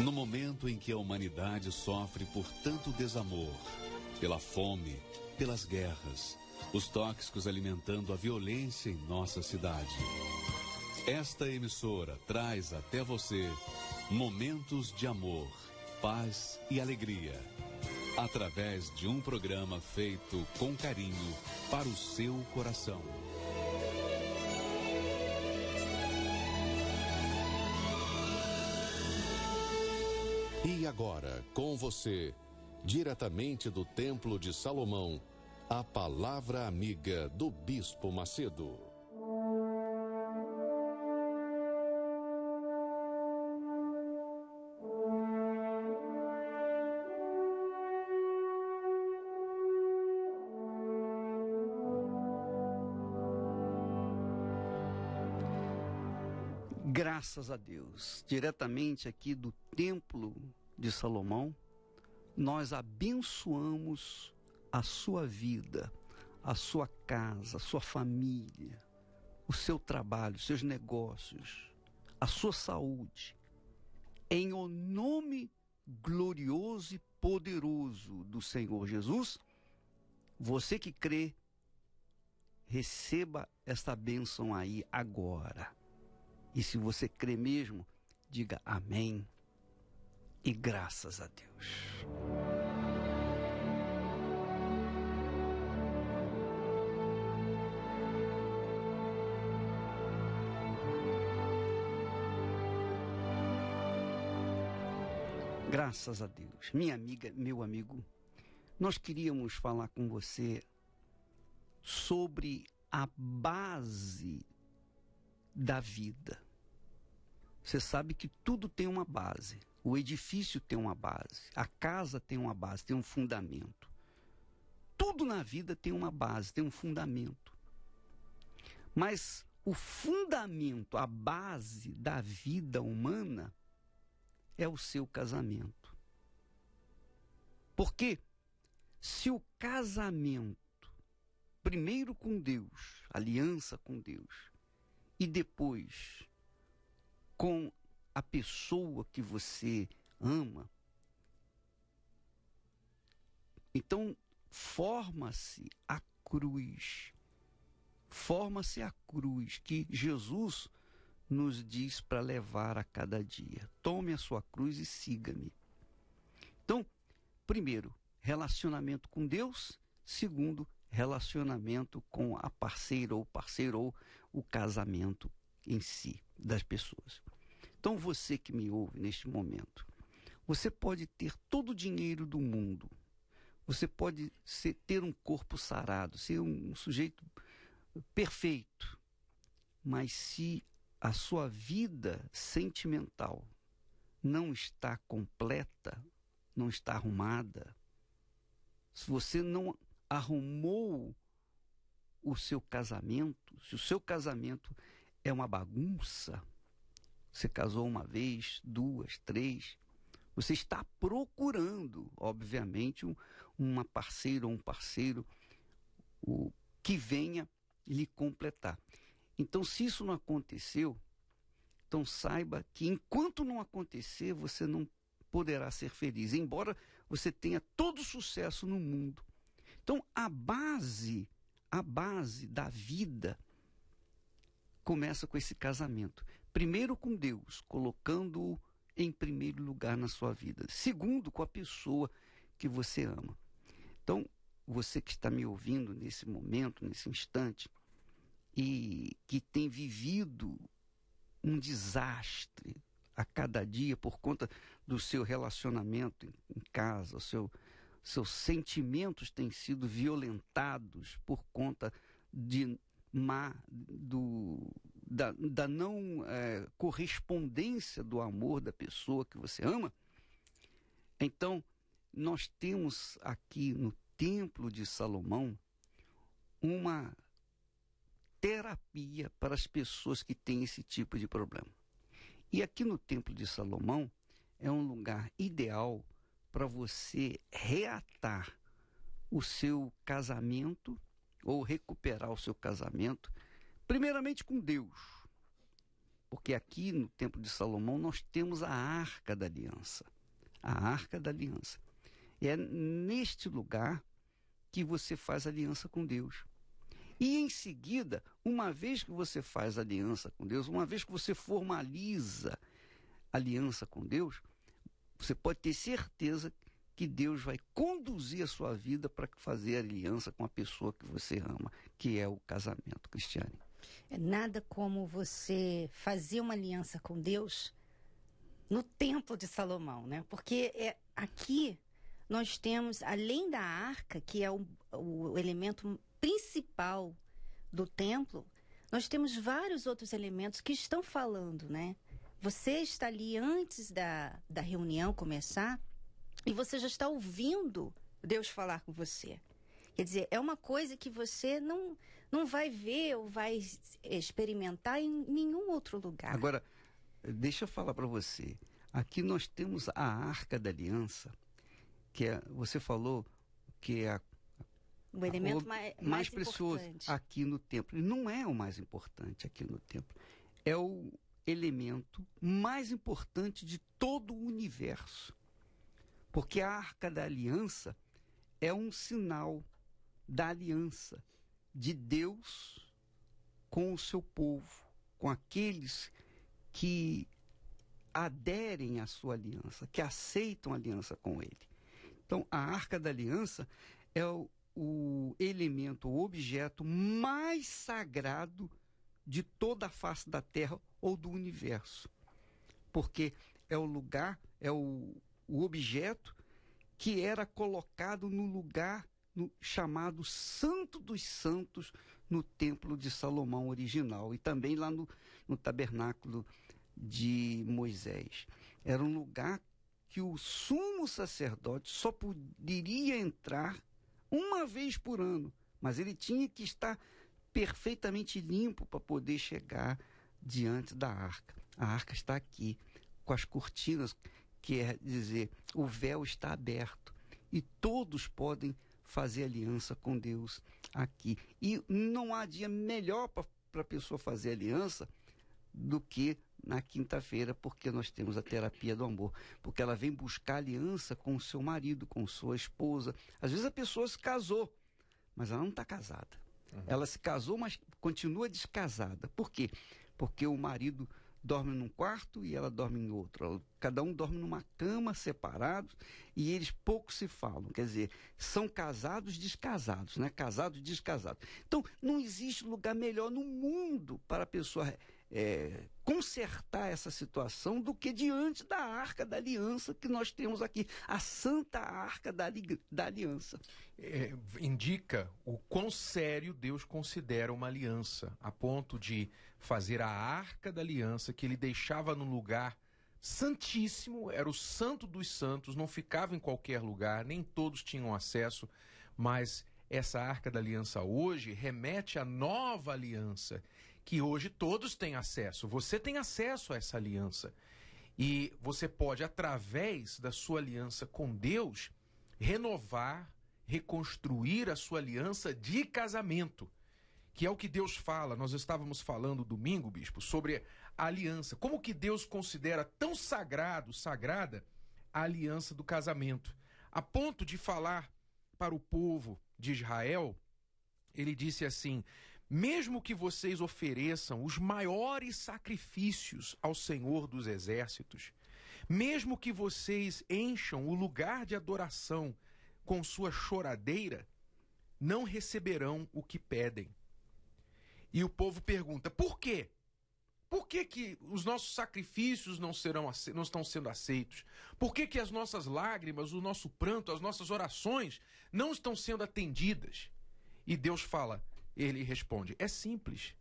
No momento em que a humanidade sofre por tanto desamor, pela fome, pelas guerras, os tóxicos alimentando a violência em nossa cidade. Esta emissora traz até você momentos de amor, paz e alegria, através de um programa feito com carinho para o seu coração. E agora, com você, diretamente do Templo de Salomão, a palavra amiga do Bispo Macedo. Graças a Deus, diretamente aqui do Templo de Salomão, nós abençoamos a sua vida, a sua casa, a sua família, o seu trabalho, os seus negócios, a sua saúde, em o nome glorioso e poderoso do Senhor Jesus. Você que crê, receba esta bênção aí agora. E se você crê mesmo, diga amém e graças a Deus. Graças a Deus. Minha amiga, meu amigo, nós queríamos falar com você sobre a base da vida. Você sabe que tudo tem uma base. O edifício tem uma base. A casa tem uma base, tem um fundamento. Tudo na vida tem uma base, tem um fundamento. Mas o fundamento, a base da vida humana é o seu casamento. Porque se o casamento, primeiro com Deus, aliança com Deus, e depois com a pessoa que você ama, então forma-se a cruz que Jesus nos diz para levar a cada dia. Tome a sua cruz e siga-me. Então, primeiro, relacionamento com Deus. Segundo, relacionamento com a parceira ou parceiro, ou o casamento em si, das pessoas. Então você que me ouve neste momento, você pode ter todo o dinheiro do mundo, você pode ter um corpo sarado, ser um sujeito perfeito, mas se a sua vida sentimental não está completa, não está arrumada, se você não arrumou o seu casamento, se o seu casamento é uma bagunça, você casou uma vez, duas, três, você está procurando, obviamente, uma parceira ou um parceiro que venha lhe completar. Então, se isso não aconteceu, então saiba que enquanto não acontecer, você não poderá ser feliz, embora você tenha todo o sucesso no mundo. Então, a base da vida começa com esse casamento. Primeiro com Deus, colocando-o em primeiro lugar na sua vida. Segundo, com a pessoa que você ama. Então, você que está me ouvindo nesse momento, nesse instante, e que tem vivido um desastre a cada dia por conta do seu relacionamento em casa, seus sentimentos têm sido violentados por conta da não correspondência do amor da pessoa que você ama. Então, nós temos aqui no Templo de Salomão uma terapia para as pessoas que têm esse tipo de problema. E aqui no Templo de Salomão é um lugar ideal para você reatar o seu casamento ou recuperar o seu casamento, primeiramente com Deus. Porque aqui no Templo de Salomão nós temos a Arca da Aliança. A Arca da Aliança. É neste lugar que você faz aliança com Deus. E em seguida, uma vez que você faz aliança com Deus, uma vez que você formaliza aliança com Deus, você pode ter certeza que Deus vai conduzir a sua vida para fazer aliança com a pessoa que você ama, que é o casamento, Cristiane. É nada como você fazer uma aliança com Deus no Templo de Salomão, né? Porque aqui nós temos, além da arca, que é o elemento principal do templo, nós temos vários outros elementos que estão falando, né? Você está ali antes da reunião começar e você já está ouvindo Deus falar com você. Quer dizer, é uma coisa que você não vai ver ou vai experimentar em nenhum outro lugar. Agora, deixa eu falar para você. Aqui nós temos a Arca da Aliança, que você falou que é o elemento mais precioso importante aqui no templo. E não é o mais importante aqui no templo. É o elemento mais importante de todo o universo. Porque a Arca da Aliança é um sinal da aliança de Deus com o seu povo, com aqueles que aderem à sua aliança, que aceitam a aliança com ele. Então, a Arca da Aliança é o elemento, o objeto mais sagrado de toda a face da Terra ou do universo. Porque é o lugar, é o objeto que era colocado no lugar chamado Santo dos Santos no Templo de Salomão original e também lá no tabernáculo de Moisés. Era um lugar que o sumo sacerdote só poderia entrar uma vez por ano, mas ele tinha que estar perfeitamente limpo para poder chegar diante da arca. A arca está aqui, com as cortinas, quer dizer, o véu está aberto e todos podem fazer aliança com Deus aqui. E não há dia melhor para a pessoa fazer aliança do que na quinta-feira, porque nós temos a terapia do amor, porque ela vem buscar aliança com o seu marido, com sua esposa. Às vezes a pessoa se casou, mas ela não está casada. Ela se casou, mas continua descasada. Por quê? Porque o marido dorme num quarto e ela dorme em outro. Cada um dorme numa cama, separados, e eles pouco se falam. Quer dizer, são casados descasados, né? Casados descasados. Então, não existe lugar melhor no mundo para a pessoa consertar essa situação do que diante da Arca da Aliança que nós temos aqui, a Santa Arca da Aliança. Indica o quão sério Deus considera uma aliança, a ponto de fazer a Arca da Aliança, que ele deixava num lugar santíssimo, era o Santo dos Santos, não ficava em qualquer lugar, nem todos tinham acesso, mas essa Arca da Aliança hoje remete à nova aliança, que hoje todos têm acesso. Você tem acesso a essa aliança. E você pode, através da sua aliança com Deus, renovar, reconstruir a sua aliança de casamento, que é o que Deus fala. Nós estávamos falando domingo, bispo, sobre a aliança. Como que Deus considera tão sagrada a aliança do casamento, a ponto de falar para o povo de Israel, ele disse assim: mesmo que vocês ofereçam os maiores sacrifícios ao Senhor dos Exércitos, mesmo que vocês encham o lugar de adoração com sua choradeira, não receberão o que pedem. E o povo pergunta: por quê? Por que os nossos sacrifícios não estão sendo aceitos? Por que as nossas lágrimas, o nosso pranto, as nossas orações não estão sendo atendidas? E Deus fala, ele responde: é simples,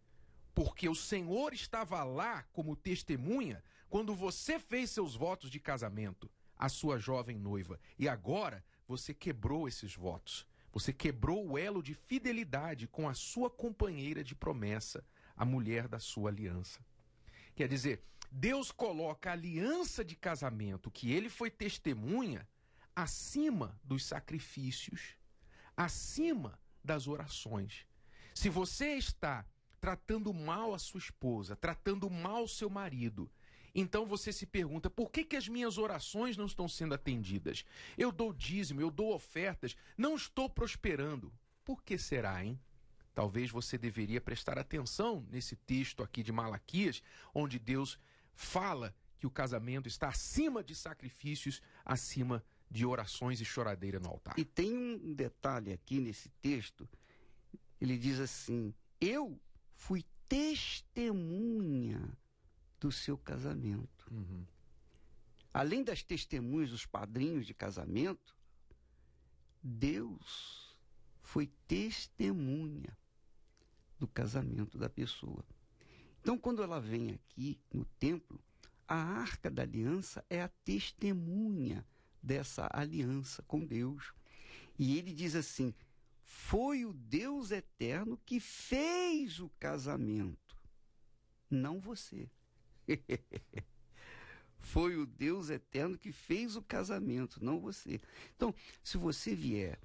porque o Senhor estava lá como testemunha quando você fez seus votos de casamento, a sua jovem noiva, e agora você quebrou esses votos. Você quebrou o elo de fidelidade com a sua companheira de promessa, a mulher da sua aliança. Quer dizer, Deus coloca a aliança de casamento, que ele foi testemunha, acima dos sacrifícios, acima das orações. Se você está tratando mal a sua esposa, tratando mal o seu marido. Então você se pergunta, por que as minhas orações não estão sendo atendidas? Eu dou dízimo, eu dou ofertas, não estou prosperando. Por que será, hein? Talvez você deveria prestar atenção nesse texto aqui de Malaquias, onde Deus fala que o casamento está acima de sacrifícios, acima de orações e choradeira no altar. E tem um detalhe aqui nesse texto, ele diz assim, eu fui testemunha do seu casamento. Uhum. Além das testemunhas, dos padrinhos de casamento, Deus foi testemunha do casamento da pessoa. Então, quando ela vem aqui no templo, a Arca da Aliança é a testemunha dessa aliança com Deus. E ele diz assim, foi o Deus eterno que fez o casamento, não você. Foi o Deus eterno que fez o casamento, não você. Então, se você vier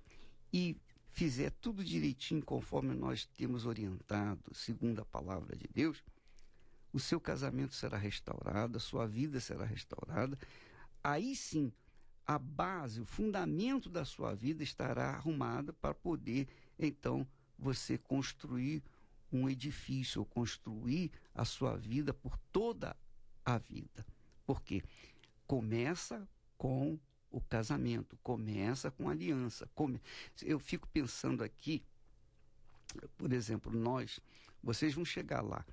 e fizer tudo direitinho conforme nós temos orientado, segundo a palavra de Deus, o seu casamento será restaurado, a sua vida será restaurada. Aí sim, a base, o fundamento da sua vida estará arrumada para poder, então, você construir um edifício ou construir a sua vida por toda a vida. Porque começa com o casamento, começa com a aliança. Eu fico pensando aqui, por exemplo, vocês vão chegar lá,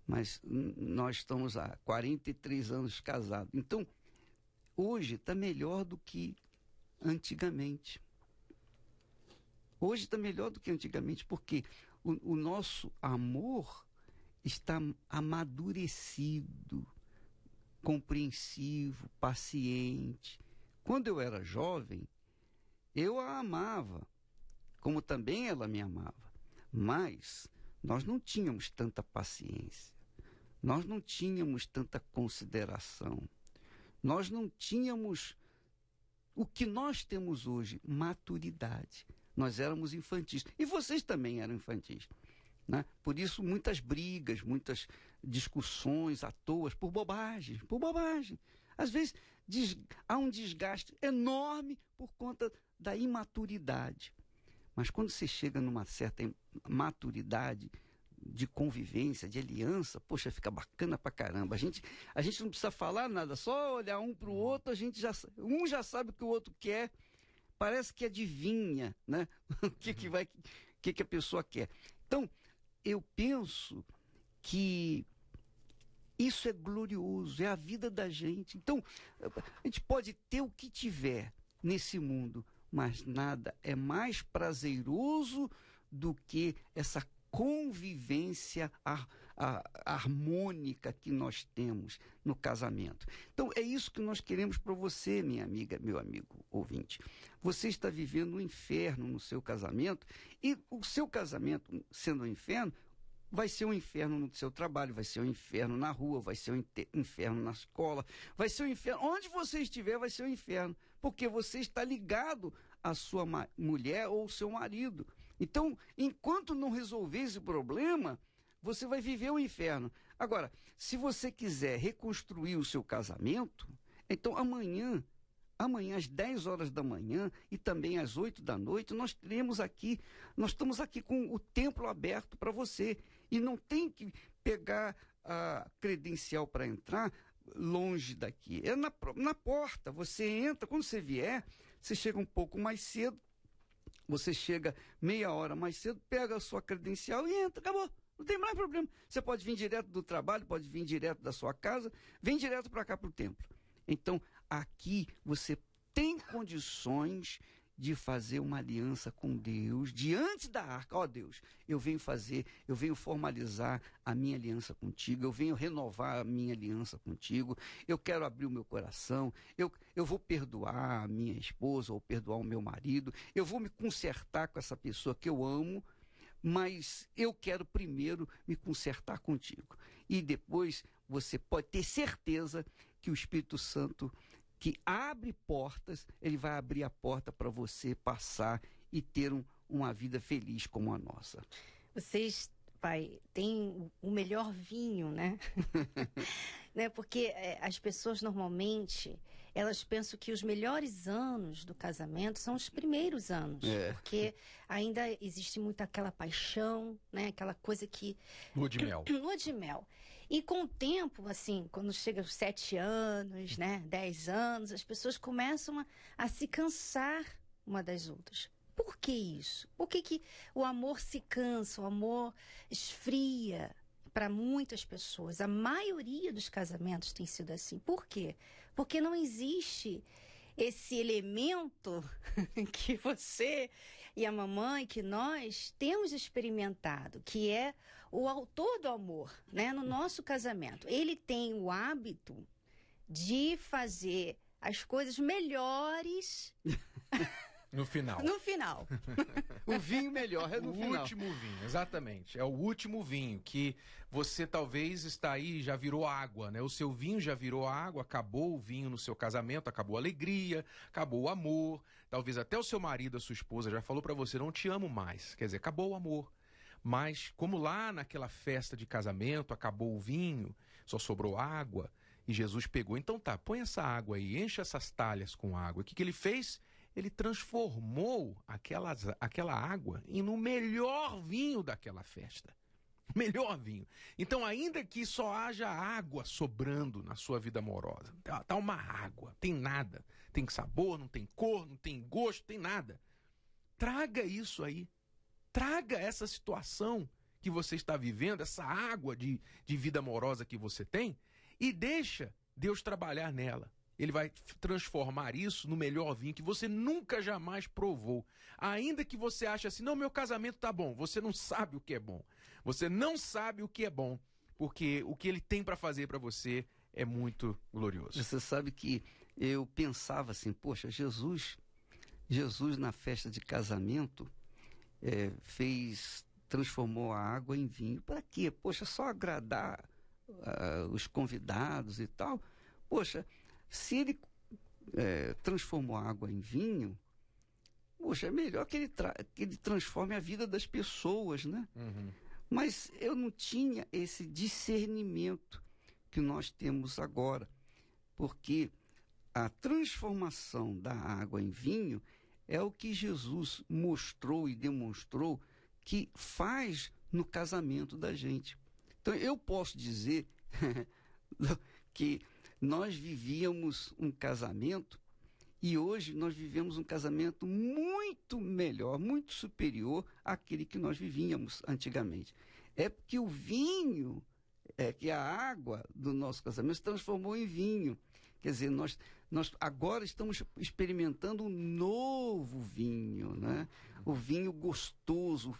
mas nós estamos há 43 anos casados. Então, hoje está melhor do que antigamente. Hoje está melhor do que antigamente, porque o nosso amor está amadurecido, compreensivo, paciente. Quando eu era jovem, eu a amava, como também ela me amava. Mas nós não tínhamos tanta paciência, nós não tínhamos tanta consideração, nós não tínhamos o que nós temos hoje, maturidade. Nós éramos infantis. E vocês também eram infantis. Né? Por isso, muitas brigas, muitas discussões à toa, por bobagem, por bobagem. Às vezes, há um desgaste enorme por conta da imaturidade. Mas quando você chega numa certa maturidade de convivência, de aliança, poxa, fica bacana pra caramba. A gente não precisa falar nada, só olhar um pro outro, um já sabe o que o outro quer, parece que adivinha, né? o que a pessoa quer. Então, eu penso que isso é glorioso, é a vida da gente. Então, a gente pode ter o que tiver nesse mundo, mas nada é mais prazeroso do que essa convivência harmônica que nós temos no casamento. Então, é isso que nós queremos para você, minha amiga, meu amigo ouvinte. Você está vivendo um inferno no seu casamento, e o seu casamento, sendo um inferno, vai ser um inferno no seu trabalho, vai ser um inferno na rua, vai ser um inferno na escola, vai ser um inferno, onde você estiver vai ser um inferno, porque você está ligado à sua mulher ou ao seu marido. Então, enquanto não resolver esse problema, você vai viver o inferno. Agora, se você quiser reconstruir o seu casamento, então amanhã às 10 horas da manhã e também às 8 da noite, nós estamos aqui com o templo aberto para você. E não tem que pegar a credencial para entrar longe daqui. É na porta, você entra, quando você vier, você chega um pouco mais cedo, você chega meia hora mais cedo, pega a sua credencial e entra, acabou. Não tem mais problema. Você pode vir direto do trabalho, pode vir direto da sua casa, vem direto para cá para o templo. Então, aqui você tem condições de fazer uma aliança com Deus diante da arca. Ó Deus, eu venho formalizar a minha aliança contigo, eu venho renovar a minha aliança contigo, eu quero abrir o meu coração, eu vou perdoar a minha esposa ou perdoar o meu marido, eu vou me consertar com essa pessoa que eu amo, mas eu quero primeiro me consertar contigo. E depois você pode ter certeza que o Espírito Santo, que abre portas, ele vai abrir a porta para você passar e ter uma vida feliz como a nossa. Vocês pai, tem o melhor vinho, né? Né? Porque as pessoas normalmente, elas pensam que os melhores anos do casamento são os primeiros anos. Porque ainda existe muito aquela paixão, né? Aquela coisa que... Lua de mel. Lua de mel. E com o tempo, assim, quando chega aos 7 anos, né? 10 anos, as pessoas começam a se cansar uma das outras. Por que isso? Por que o amor se cansa, o amor esfria para muitas pessoas? A maioria dos casamentos tem sido assim. Por quê? Porque não existe esse elemento que você e a mamãe, que nós temos experimentado, que é o autor do amor, né? No nosso casamento. Ele tem o hábito de fazer as coisas melhores... No final. No final. O vinho melhor é no final. O último vinho, exatamente. É o último vinho que você talvez está aí, já virou água, né? O seu vinho já virou água, acabou o vinho no seu casamento, acabou a alegria, acabou o amor. Talvez até o seu marido, a sua esposa já falou para você, não te amo mais. Quer dizer, acabou o amor. Mas como lá naquela festa de casamento acabou o vinho, só sobrou água e Jesus pegou. Então tá, põe essa água aí, enche essas talhas com água. O que ele fez? Ele transformou aquela água em um melhor vinho daquela festa. Melhor vinho. Então, ainda que só haja água sobrando na sua vida amorosa, tá uma água, tem nada. Tem sabor, não tem cor, não tem gosto, tem nada. Traga isso aí. Traga essa situação que você está vivendo, essa água de vida amorosa que você tem, e deixa Deus trabalhar nela. Ele vai transformar isso no melhor vinho que você nunca jamais provou. Ainda que você ache assim, não, meu casamento tá bom. Você não sabe o que é bom. Você não sabe o que é bom. Porque o que ele tem para fazer para você é muito glorioso. Você sabe que eu pensava assim, poxa, Jesus na festa de casamento transformou a água em vinho. Para quê? Poxa, só agradar os convidados e tal. Poxa, se ele transformou a água em vinho, poxa, é melhor que ele transforme a vida das pessoas, né? Uhum. Mas eu não tinha esse discernimento que nós temos agora, porque a transformação da água em vinho é o que Jesus mostrou e demonstrou que faz no casamento da gente. Então, eu posso dizer que nós vivíamos um casamento e hoje nós vivemos um casamento muito melhor, muito superior àquele que nós vivíamos antigamente. É porque o vinho, que a água do nosso casamento se transformou em vinho. Quer dizer, nós agora estamos experimentando um novo vinho, né? O vinho gostoso,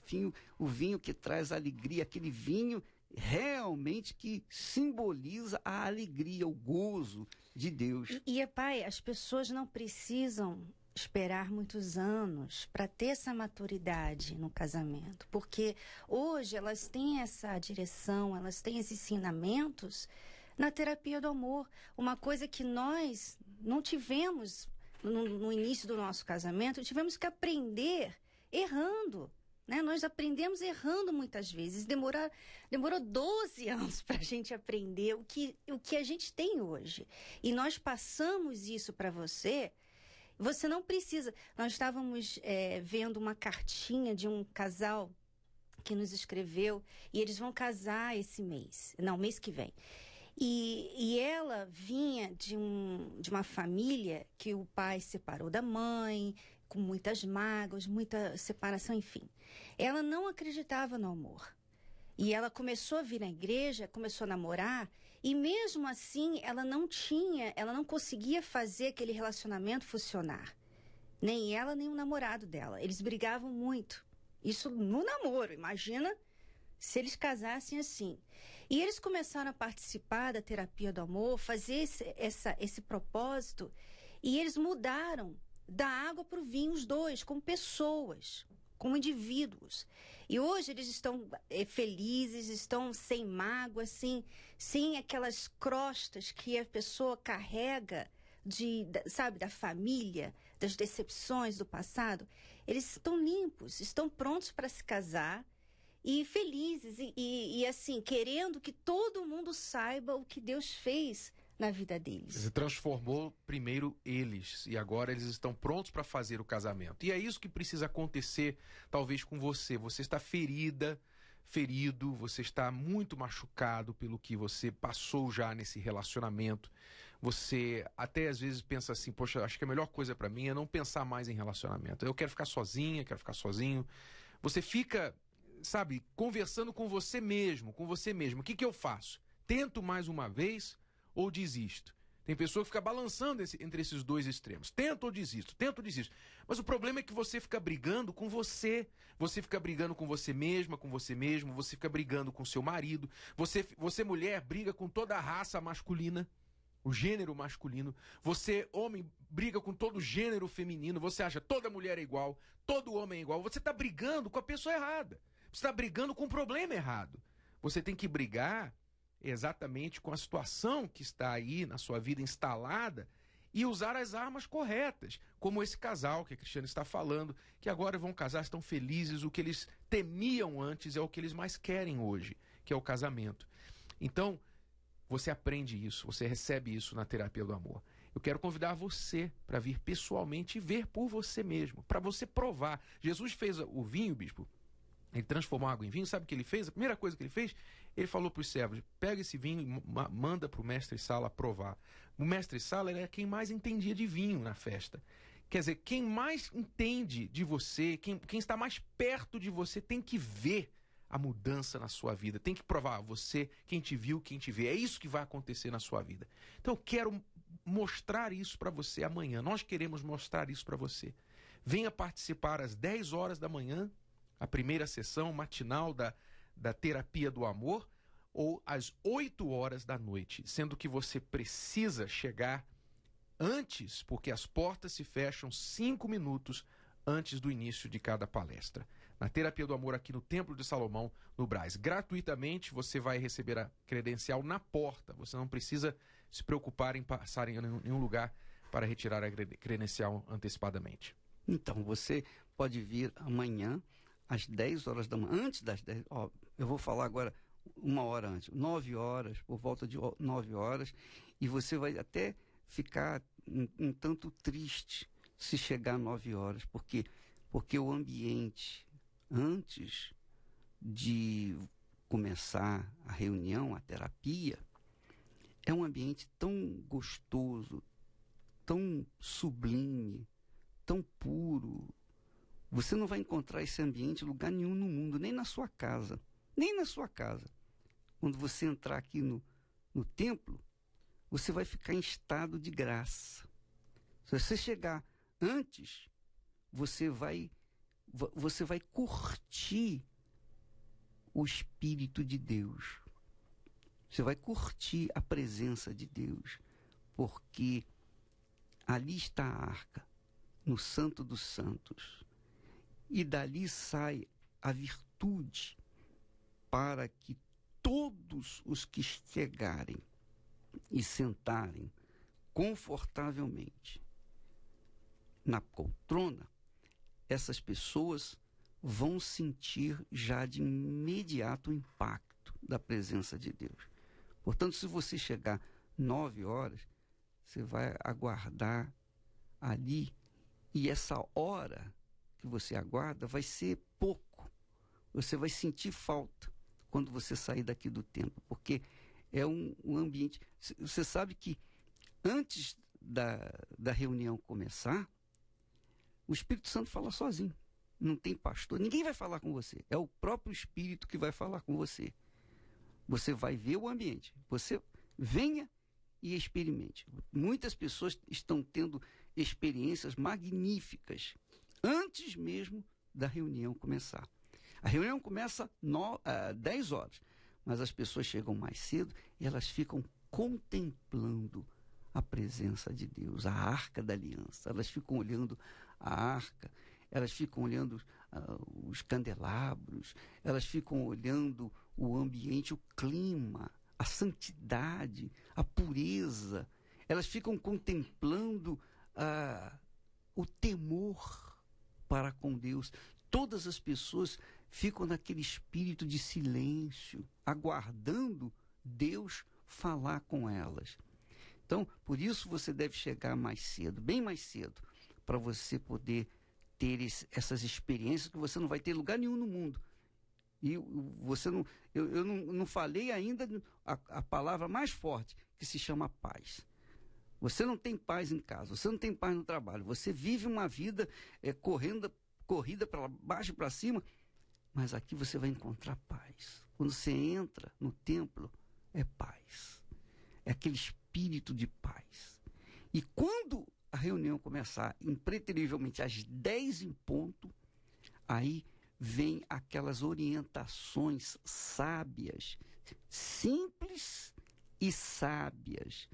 o vinho que traz alegria, aquele vinho realmente que simboliza a alegria, o gozo de Deus. E pai, as pessoas não precisam esperar muitos anos para ter essa maturidade no casamento, porque hoje elas têm essa direção, elas têm esses ensinamentos na terapia do amor, uma coisa que nós não tivemos no início do nosso casamento, tivemos que aprender errando. Né? Nós aprendemos errando muitas vezes. Demorou 12 anos para a gente aprender o que a gente tem hoje. E nós passamos isso para você. Você não precisa. Nós estávamos vendo uma cartinha de um casal que nos escreveu e eles vão casar esse mês. Não, mês que vem. E ela vinha de uma família que o pai separou da mãe, com muitas mágoas, muita separação, enfim. Ela não acreditava no amor. E ela começou a vir na igreja, começou a namorar, e mesmo assim ela não conseguia fazer aquele relacionamento funcionar. Nem ela, nem o namorado dela. Eles brigavam muito. Isso no namoro, imagina se eles casassem assim. E eles começaram a participar da terapia do amor, fazer esse propósito, e eles mudaram da água para o vinho, os dois, como pessoas, como indivíduos. E hoje eles estão felizes, estão sem mágoa, sem aquelas crostas que a pessoa carrega da família, das decepções do passado. Eles estão limpos, estão prontos para se casar e felizes e assim, querendo que todo mundo saiba o que Deus fez na vida deles. Se transformou primeiro eles e agora eles estão prontos para fazer o casamento. E é isso que precisa acontecer, talvez, com você. Você está ferido, você está muito machucado pelo que você passou já nesse relacionamento. Você até às vezes pensa assim, poxa, acho que a melhor coisa para mim é não pensar mais em relacionamento. Eu quero ficar sozinha, quero ficar sozinho. Você fica, sabe, conversando com você mesmo, O que eu faço? Tento mais uma vez ou desisto? Tem pessoa que fica balançando entre esses dois extremos. Tento ou desisto, tento ou desisto. Mas o problema é que você fica brigando com você. Você fica brigando com você mesma, com você mesmo. Você fica brigando com seu marido. Você mulher, briga com toda a raça masculina, o gênero masculino. Você, homem, briga com todo o gênero feminino. Você acha toda mulher é igual, todo homem é igual. Você está brigando com a pessoa errada. Você está brigando com o problema errado. Você tem que brigar exatamente com a situação que está aí na sua vida instalada e usar as armas corretas, como esse casal que a Cristiane está falando, que agora vão casar, estão felizes, o que eles temiam antes é o que eles mais querem hoje, que é o casamento. Então, você aprende isso, você recebe isso na terapia do amor. Eu quero convidar você para vir pessoalmente e ver por você mesmo, para você provar. Jesus fez o vinho, bispo, ele transformou água em vinho, sabe o que ele fez? A primeira coisa que ele fez, ele falou para os servos, pega esse vinho e manda para o mestre-sala provar. O mestre-sala era quem mais entendia de vinho na festa. Quer dizer, quem mais entende de você, quem está mais perto de você, tem que ver a mudança na sua vida. Tem que provar, você, quem te viu, quem te vê. É isso que vai acontecer na sua vida. Então eu quero mostrar isso para você amanhã. Nós queremos mostrar isso para você. Venha participar às 10 horas da manhã, a primeira sessão matinal da terapia do amor, ou às 8 horas da noite, sendo que você precisa chegar antes, porque as portas se fecham 5 minutos antes do início de cada palestra. Na terapia do amor aqui no Templo de Salomão, no Brás. Gratuitamente você vai receber a credencial na porta. Você não precisa se preocupar em passar em nenhum lugar para retirar a credencial antecipadamente. Então, você pode vir amanhã às 10 horas da manhã, antes das 10, ó, eu vou falar agora uma hora antes, 9 horas, por volta de 9 horas, e você vai até ficar um tanto triste se chegar 9 horas, porque o ambiente, antes de começar a reunião, a terapia, é um ambiente tão gostoso, tão sublime, tão puro. Você não vai encontrar esse ambiente em lugar nenhum no mundo, nem na sua casa. Nem na sua casa. Quando você entrar aqui no templo, você vai ficar em estado de graça. Se você chegar antes, você vai curtir o Espírito de Deus. Você vai curtir a presença de Deus, porque ali está a arca, no Santo dos Santos. E dali sai a virtude para que todos os que chegarem e sentarem confortavelmente na poltrona, essas pessoas vão sentir já de imediato o impacto da presença de Deus. Portanto, se você chegar 9 horas, você vai aguardar ali, e essa hora que você aguarda vai ser pouco. Você vai sentir falta quando você sair daqui do templo, porque é um ambiente... Você sabe que antes da reunião começar, o Espírito Santo fala sozinho. Não tem pastor, ninguém vai falar com você. É o próprio Espírito que vai falar com você. Você vai ver o ambiente. Você venha e experimente. Muitas pessoas estão tendo experiências magníficas antes mesmo da reunião começar. A reunião começa às 10 horas, mas as pessoas chegam mais cedo e elas ficam contemplando a presença de Deus, a arca da aliança. Elas ficam olhando a arca, elas ficam olhando os candelabros, elas ficam olhando o ambiente, o clima, a santidade, a pureza. Elas ficam contemplando o temor para com Deus. Todas as pessoas ficam naquele espírito de silêncio, aguardando Deus falar com elas. Então, por isso você deve chegar mais cedo, bem mais cedo, para você poder ter essas experiências que você não vai ter em lugar nenhum no mundo. E você não, eu não falei ainda a palavra mais forte, que se chama paz. Você não tem paz em casa, você não tem paz no trabalho, você vive uma vida corrida para baixo e para cima, mas aqui você vai encontrar paz. Quando você entra no templo, é paz. É aquele espírito de paz. E quando a reunião começar, impreterivelmente às 10 em ponto, aí vem aquelas orientações sábias, simples e sábias,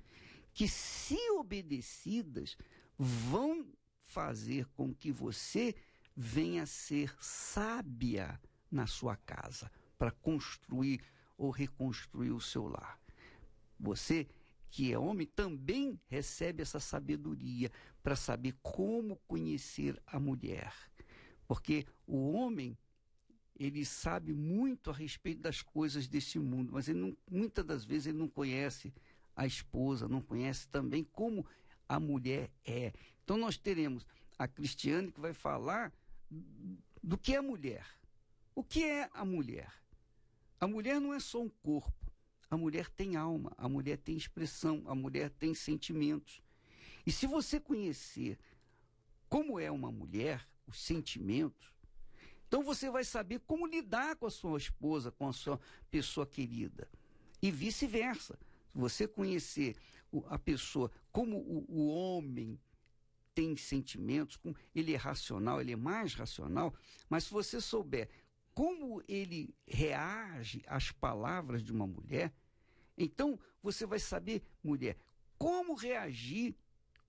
que, se obedecidas, vão fazer com que você venha a ser sábia na sua casa, para construir ou reconstruir o seu lar. Você, que é homem, também recebe essa sabedoria para saber como conhecer a mulher. Porque o homem, ele sabe muito a respeito das coisas desse mundo, mas muitas das vezes ele não conhece a esposa, não conhece também como a mulher é. Então nós teremos a Cristiane que vai falar do que é a mulher. O que é a mulher? A mulher não é só um corpo. A mulher tem alma, a mulher tem expressão, a mulher tem sentimentos. E se você conhecer como é uma mulher, os sentimentos, então você vai saber como lidar com a sua esposa, com a sua pessoa querida. E vice-versa. Se você conhecer a pessoa, como o homem tem sentimentos, como ele é racional, ele é mais racional, mas se você souber como ele reage às palavras de uma mulher, então você vai saber, mulher, como reagir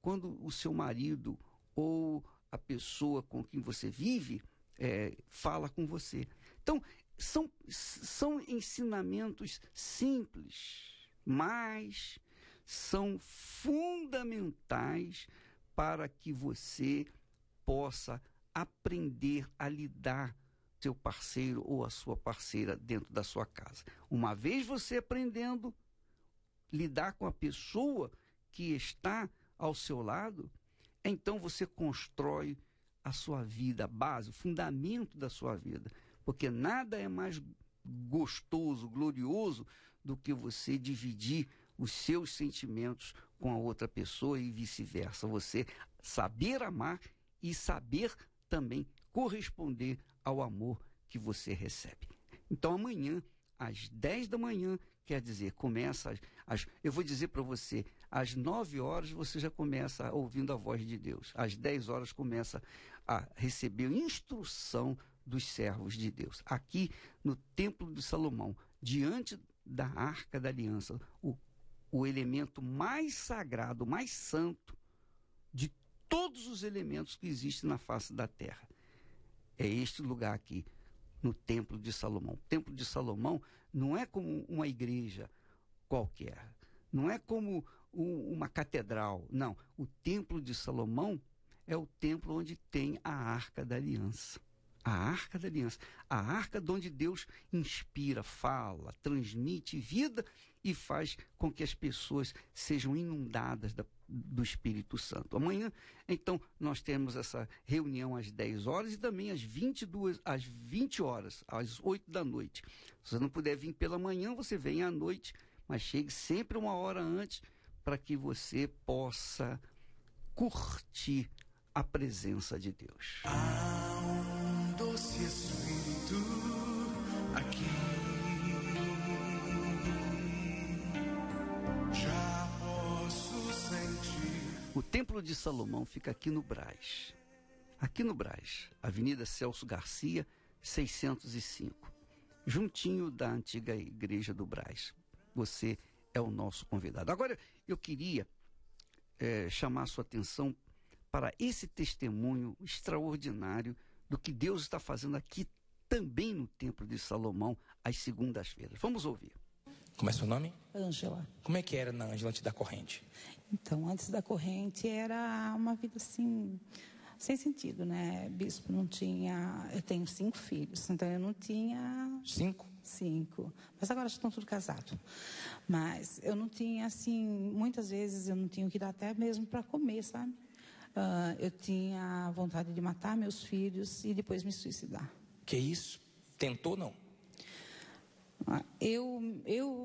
quando o seu marido ou a pessoa com quem você vive fala com você. Então, são ensinamentos simples, mas são fundamentais para que você possa aprender a lidar seu parceiro ou a sua parceira dentro da sua casa. Uma vez você aprendendo a lidar com a pessoa que está ao seu lado, então você constrói a sua vida, a base, o fundamento da sua vida. Porque nada é mais gostoso, glorioso, do que você dividir os seus sentimentos com a outra pessoa e vice-versa. Você saber amar e saber também corresponder ao amor que você recebe. Então amanhã, às 10 da manhã, quer dizer, começa eu vou dizer para você, às 9 horas você já começa ouvindo a voz de Deus. Às 10 horas começa a receber instrução dos servos de Deus. Aqui no Templo de Salomão, diante da Arca da Aliança, o elemento mais sagrado, mais santo de todos os elementos que existem na face da terra. É este lugar aqui, no Templo de Salomão. O Templo de Salomão não é como uma igreja qualquer, não é como uma catedral, não. O Templo de Salomão é o templo onde tem a Arca da Aliança. A Arca da Aliança. A Arca de onde Deus inspira, fala, transmite vida e faz com que as pessoas sejam inundadas do Espírito Santo. Amanhã, então, nós temos essa reunião às 10 horas e também às 20 horas, às 8 da noite. Se você não puder vir pela manhã, você vem à noite, mas chegue sempre uma hora antes para que você possa curtir a presença de Deus. Doce Espírito aqui, já posso sentir. O Templo de Salomão fica aqui no Brás. Aqui no Brás, Avenida Celso Garcia, 605. Juntinho da antiga igreja do Brás. Você é o nosso convidado. Agora, eu queria chamar a sua atenção para esse testemunho extraordinário do que Deus está fazendo aqui também no Templo de Salomão, às segundas-feiras. Vamos ouvir. Como é seu nome? Ângela. Como é que era na Ângela antes da corrente? Então, antes da corrente era uma vida assim, sem sentido, né, bispo? Não tinha... Eu tenho 5 filhos, então eu não tinha... 5? 5. Mas agora já estão tudo casados. Mas eu não tinha, assim... Muitas vezes eu não tinha o que dar até mesmo para comer, sabe? Eu tinha vontade de matar meus filhos e depois me suicidar. Que isso? Tentou, não?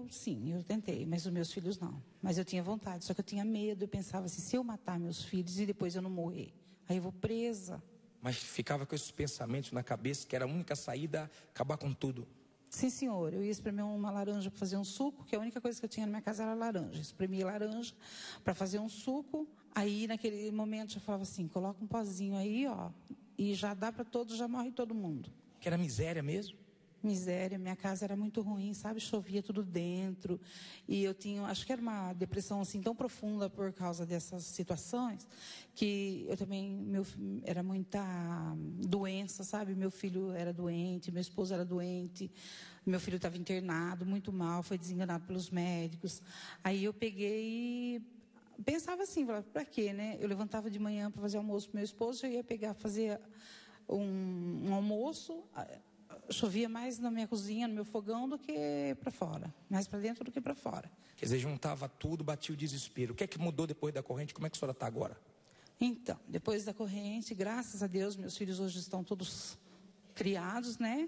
Sim, eu tentei, mas os meus filhos não. Mas eu tinha vontade, só que eu tinha medo. Eu pensava assim, se eu matar meus filhos e depois eu não morrer, aí eu vou presa. Mas ficava com esses pensamentos na cabeça que era a única saída, acabar com tudo. Sim, senhor. Eu ia espremer uma laranja para fazer um suco, que a única coisa que eu tinha na minha casa era laranja. Espremia laranja para fazer um suco. Aí, naquele momento, eu falava assim, coloca um pozinho aí, ó, e já dá para todos, já morre todo mundo. Que era miséria mesmo? Miséria, minha casa era muito ruim, sabe? Chovia tudo dentro. E eu tinha, acho que era uma depressão assim tão profunda por causa dessas situações, que eu também, era muita doença, sabe? Meu filho era doente, meu esposo era doente, meu filho estava internado, muito mal, foi desenganado pelos médicos. Aí eu peguei e pensava assim, para quê, né? Eu levantava de manhã para fazer almoço para meu esposo, eu ia fazer um almoço. Chovia mais na minha cozinha, no meu fogão, do que para fora. Mais para dentro do que para fora. Quer dizer, juntava tudo, batia o desespero. O que é que mudou depois da corrente? Como é que a senhora está agora? Então, depois da corrente, graças a Deus, meus filhos hoje estão todos criados, né?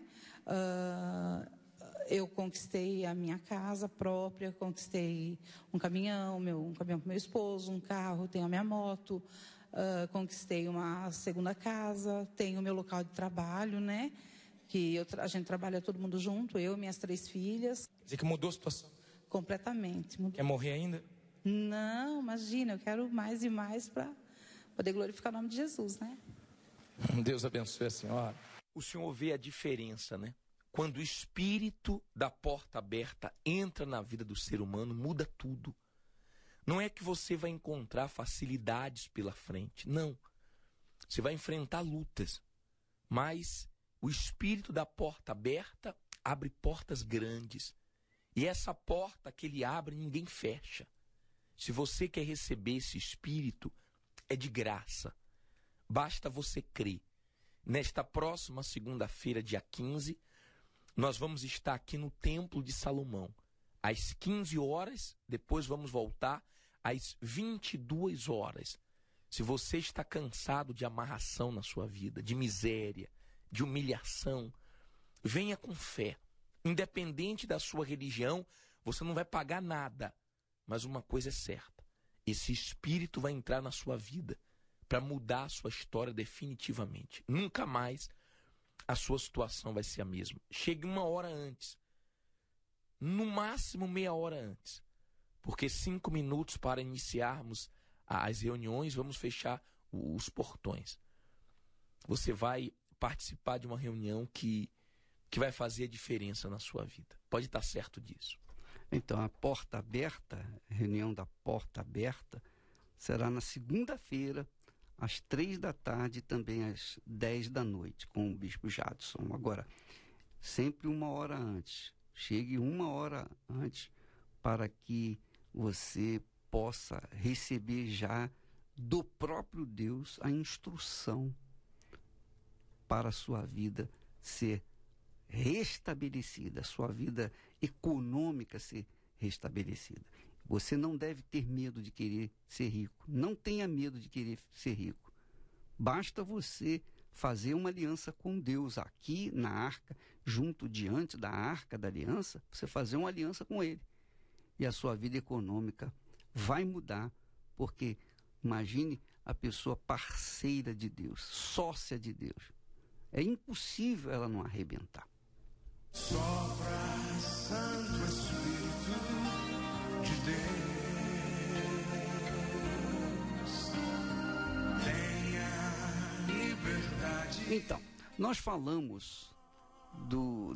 Eu conquistei a minha casa própria, conquistei um caminhão para meu esposo, um carro, tenho a minha moto, conquistei uma segunda casa, tenho o meu local de trabalho, né? Que a gente trabalha todo mundo junto, eu e minhas 3 filhas. Quer dizer que mudou a situação? Completamente. Quer morrer ainda? Não, imagina, eu quero mais e mais para poder glorificar o nome de Jesus, né? Deus abençoe a senhora. O senhor vê a diferença, né? Quando o espírito da porta aberta entra na vida do ser humano, muda tudo. Não é que você vai encontrar facilidades pela frente, não. Você vai enfrentar lutas, mas o espírito da porta aberta abre portas grandes. E essa porta que ele abre, ninguém fecha. Se você quer receber esse espírito, é de graça. Basta você crer. Nesta próxima segunda-feira, dia 15, nós vamos estar aqui no Templo de Salomão. Às 15 horas, depois vamos voltar às 22 horas. Se você está cansado de amarração na sua vida, de miséria, de humilhação, venha com fé. Independente da sua religião, você não vai pagar nada. Mas uma coisa é certa, esse espírito vai entrar na sua vida para mudar a sua história definitivamente. Nunca mais a sua situação vai ser a mesma. Chegue 1 hora antes, no máximo meia hora antes, porque 5 minutos para iniciarmos as reuniões, vamos fechar os portões. Você vai participar de uma reunião que vai fazer a diferença na sua vida. Pode estar certo disso. Então, a porta aberta, a reunião da porta aberta, será na segunda-feira, às 3 da tarde e também às 10 da noite, com o Bispo Jadson. Agora, sempre 1 hora antes. Chegue 1 hora antes para que você possa receber já do próprio Deus a instrução para a sua vida ser restabelecida, a sua vida econômica ser restabelecida. Você não deve ter medo de querer ser rico. Não tenha medo de querer ser rico. Basta você fazer uma aliança com Deus aqui na arca, junto diante da arca da aliança, você fazer uma aliança com Ele. E a sua vida econômica vai mudar, porque imagine a pessoa parceira de Deus, sócia de Deus. É impossível ela não arrebentar. Sopra, Santo Espírito de Deus, tenha liberdade. Então, nós falamos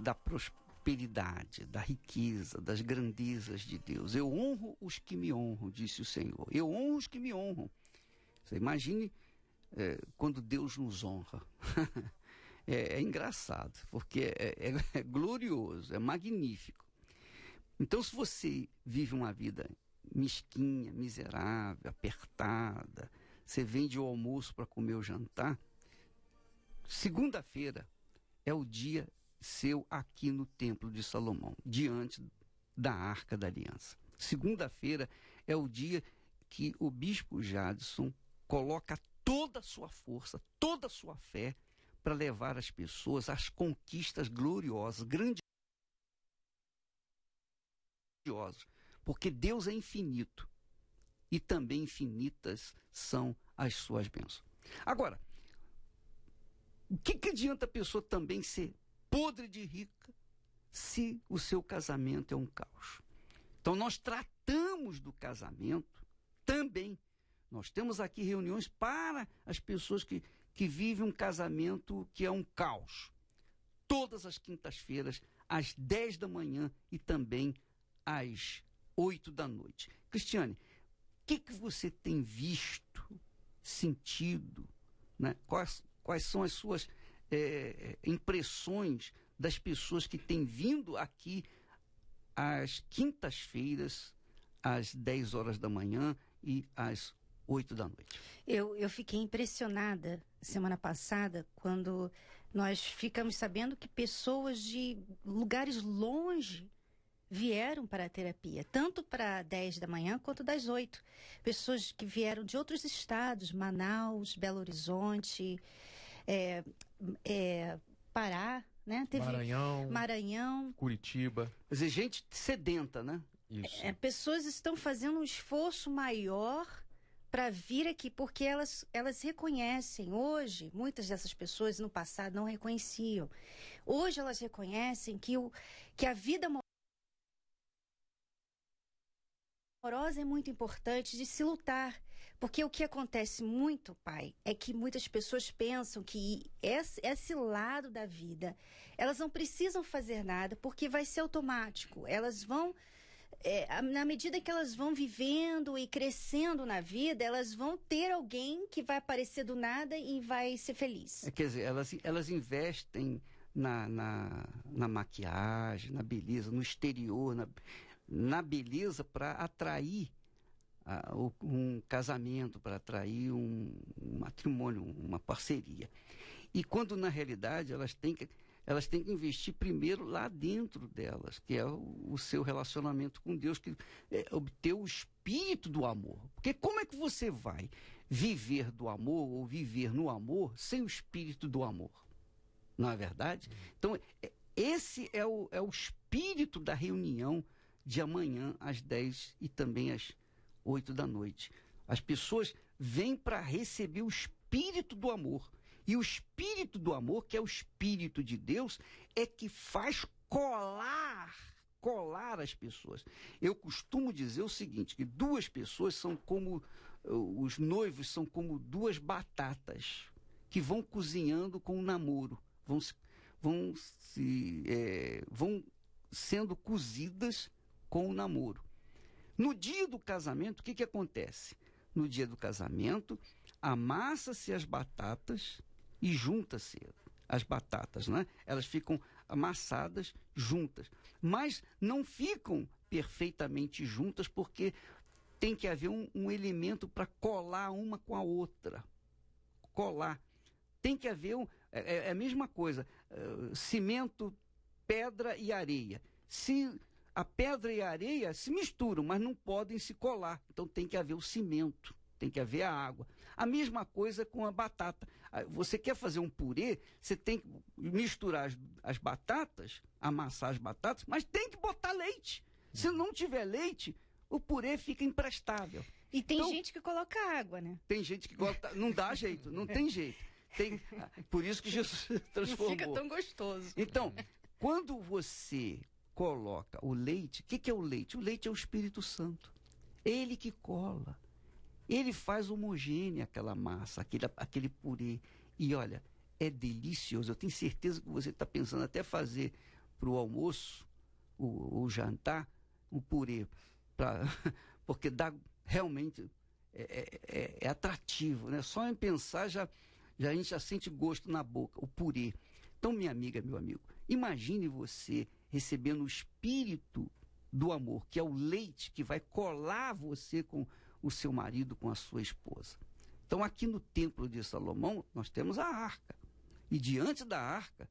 da prosperidade, da riqueza, das grandezas de Deus. Eu honro os que me honram, disse o Senhor. Eu honro os que me honram. Você imagine quando Deus nos honra. É engraçado, porque é glorioso, é magnífico. Então, se você vive uma vida mesquinha, miserável, apertada, você vende o almoço para comer o jantar, Segunda-feira é o dia seu aqui no Templo de Salomão, diante da Arca da Aliança. Segunda-feira é o dia que o bispo Jadson coloca toda a sua força, toda a sua fé para levar as pessoas às conquistas gloriosas, grandiosas, porque Deus é infinito e também infinitas são as suas bênçãos. Agora, o que adianta a pessoa também ser podre de rica se o seu casamento é um caos? Então, nós tratamos do casamento também. Nós temos aqui reuniões para as pessoas que vivem um casamento que é um caos. Todas as quintas-feiras, às 10 da manhã e também às 8 da noite. Cristiane, o que você tem visto, sentido, né? Quais são as suas impressões das pessoas que têm vindo aqui às quintas-feiras, às 10 horas da manhã e às 8 da noite? Eu fiquei impressionada semana passada quando nós ficamos sabendo que pessoas de lugares longe vieram para a terapia, tanto para 10 da manhã quanto das 8. Pessoas que vieram de outros estados, Manaus, Belo Horizonte, Pará, né? Teve Maranhão, Curitiba. Quer dizer, gente sedenta, né? Isso. Pessoas estão fazendo um esforço maior para vir aqui, porque elas reconhecem hoje, muitas dessas pessoas no passado não reconheciam. Hoje elas reconhecem que a vida amorosa é muito importante de se lutar. Porque o que acontece muito, pai, é que muitas pessoas pensam que esse lado da vida, elas não precisam fazer nada porque vai ser automático. Elas vão, na medida que elas vão vivendo e crescendo na vida, elas vão ter alguém que vai aparecer do nada e vai ser feliz. Quer dizer, elas investem na maquiagem, na beleza, no exterior, na beleza para atrair um casamento, para atrair um matrimônio, uma parceria. E quando, na realidade, elas têm que investir primeiro lá dentro delas, que é o seu relacionamento com Deus, que é obter o espírito do amor. Porque como é que você vai viver do amor ou viver no amor sem o espírito do amor? Não é verdade? Então, esse é o espírito da reunião de amanhã às 10 e também às 8 da noite. As pessoas vêm para receber o espírito do amor. E o espírito do amor, que é o espírito de Deus, é que faz colar as pessoas. Eu costumo dizer o seguinte, que duas pessoas são como, os noivos são como duas batatas que vão cozinhando com o namoro, vão sendo cozidas com o namoro. No dia do casamento, o que acontece? No dia do casamento, amassa-se as batatas e junta-se as batatas, né? Elas ficam amassadas juntas, mas não ficam perfeitamente juntas porque tem que haver um elemento para colar uma com a outra. Colar. Tem que haver é a mesma coisa, cimento, pedra e areia. Se a pedra e a areia se misturam, mas não podem se colar. Então tem que haver o cimento, tem que haver a água. A mesma coisa com a batata. Você quer fazer um purê, você tem que misturar as batatas, amassar as batatas, mas tem que botar leite. Se não tiver leite, o purê fica imprestável. E tem gente que coloca água, né? Tem gente que coloca... Não dá jeito, não tem jeito. Por isso que Jesus transformou. Não fica tão gostoso. Então, quando você coloca o leite, o que é o leite? O leite é o Espírito Santo. Ele que cola. Ele faz homogênea aquela massa, aquele purê. E olha, é delicioso. Eu tenho certeza que você está pensando até fazer para o almoço, o jantar, um purê. Porque dá realmente... É atrativo, né? Só em pensar a gente já sente gosto na boca, o purê. Então, minha amiga, meu amigo, imagine você recebendo o espírito do amor, que é o leite que vai colar você com o seu marido, com a sua esposa. Então, aqui no Templo de Salomão, nós temos a arca. E diante da arca,